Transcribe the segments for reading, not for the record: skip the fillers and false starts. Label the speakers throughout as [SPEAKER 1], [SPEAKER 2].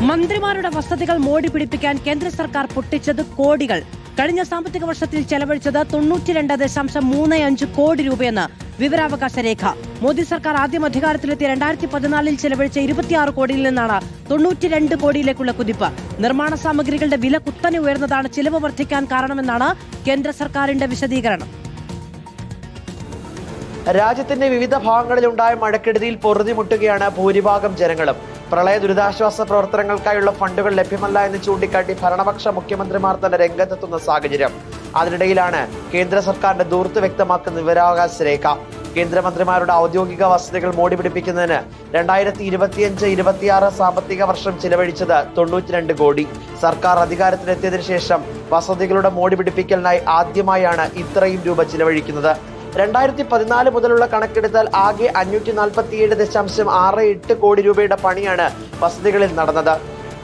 [SPEAKER 1] മന്ത്രിമാരുടെ വസതികൾ മോടി പിടിപ്പിക്കാൻ കേന്ദ്ര സർക്കാർ പൊട്ടിച്ചത് കോടികൾ. കഴിഞ്ഞ സാമ്പത്തിക വർഷത്തിൽ ചെലവഴിച്ചത് 92.35 കോടി രൂപയെന്ന് വിവരാവകാശ രേഖ. മോദി സർക്കാർ ആദ്യം അധികാരത്തിലെത്തിയ 2014 ചെലവഴിച്ച 26 കോടിയിൽ നിന്നാണ് 92 കോടിയിലേക്കുള്ള കുതിപ്പ്. നിർമ്മാണ സാമഗ്രികളുടെ വില കുത്തനെ ഉയർന്നതാണ് ചിലവ് വർദ്ധിക്കാൻ കാരണമെന്നാണ് കേന്ദ്ര സർക്കാരിന്റെ വിശദീകരണം.
[SPEAKER 2] രാജ്യത്തിന്റെ വിവിധ ഭാഗങ്ങളിലുണ്ടായ മഴക്കെടുതിയിൽ പൊറുതിമുട്ടുകയാണ് ഭൂരിഭാഗം ജനങ്ങളും. പ്രളയ ദുരിതാശ്വാസ പ്രവർത്തനങ്ങൾക്കായുള്ള ഫണ്ടുകൾ ലഭ്യമല്ല എന്ന് ചൂണ്ടിക്കാട്ടി ഭരണപക്ഷ മുഖ്യമന്ത്രിമാർ തന്നെ രംഗത്തെത്തുന്ന സാഹചര്യം. അതിനിടയിലാണ് കേന്ദ്ര സർക്കാരിന്റെ ദൂർത്ത് വ്യക്തമാക്കുന്ന വിവരാവകാശ രേഖ. കേന്ദ്രമന്ത്രിമാരുടെ ഔദ്യോഗിക വസതികൾ മോടി പിടിപ്പിക്കുന്നതിന് 2025-26 സാമ്പത്തിക വർഷം ചിലവഴിച്ചത് 92 കോടി. സർക്കാർ അധികാരത്തിലെത്തിയതിനു ശേഷം വസതികളുടെ മോടി പിടിപ്പിക്കലിനായി ആദ്യമായാണ് ഇത്രയും രൂപ ചിലവഴിക്കുന്നത്. 2014 മുതലുള്ള കണക്കെടുത്താൽ ആകെ 547.68 കോടി രൂപയുടെ പണിയാണ് വസതികളിൽ നടന്നത്.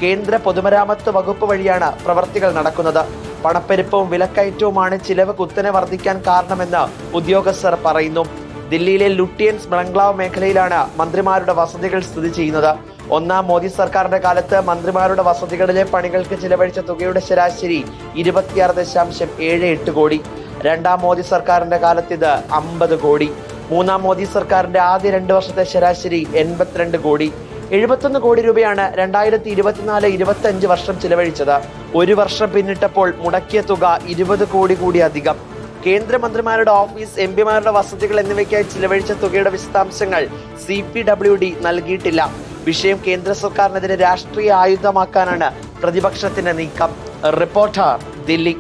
[SPEAKER 2] കേന്ദ്ര പൊതുമരാമത്ത് വകുപ്പ് വഴിയാണ് പ്രവർത്തികൾ നടക്കുന്നത്. പണപ്പെരുപ്പവും വിലക്കയറ്റവുമാണ് ചിലവ് കുത്തനെ വർദ്ധിക്കാൻ കാരണമെന്ന് ഉദ്യോഗസ്ഥർ പറയുന്നു. ദില്ലിയിലെ ലുട്ടിയൻസ് ബംഗ്ലാവ് മേഖലയിലാണ് മന്ത്രിമാരുടെ വസതികൾ സ്ഥിതി ചെയ്യുന്നത്. ഒന്നാം മോദി സർക്കാരിന്റെ കാലത്ത് മന്ത്രിമാരുടെ വസതികളിലെ പണികൾക്ക് ചിലവഴിച്ച തുകയുടെ ശരാശരി 26.78 കോടി. രണ്ടാം മോദി സർക്കാരിന്റെ കാലത്ത് ഇത് 50 കോടി. മൂന്നാം മോദി സർക്കാരിന്റെ ആദ്യ 2 വർഷത്തെ ശരാശരി 82 കോടി. 71 കോടി രൂപയാണ് 2024-25 വർഷം ചിലവഴിച്ചത്. ഒരു വർഷം പിന്നിട്ടപ്പോൾ മുടക്കിയ തുക 20 കോടി കൂടി അധികം. കേന്ദ്രമന്ത്രിമാരുടെ ഓഫീസ്, എംപിമാരുടെ വസതികൾ എന്നിവയ്ക്കായി ചിലവഴിച്ച തുകയുടെ വിശദാംശങ്ങൾ CPWD നൽകിയിട്ടില്ല. വിഷയം കേന്ദ്ര സർക്കാരിനെതിരെ രാഷ്ട്രീയ ആയുധമാക്കാനാണ് പ്രതിപക്ഷത്തിന്റെ നീക്കം. റിപ്പോർട്ടർ, ദില്ലി.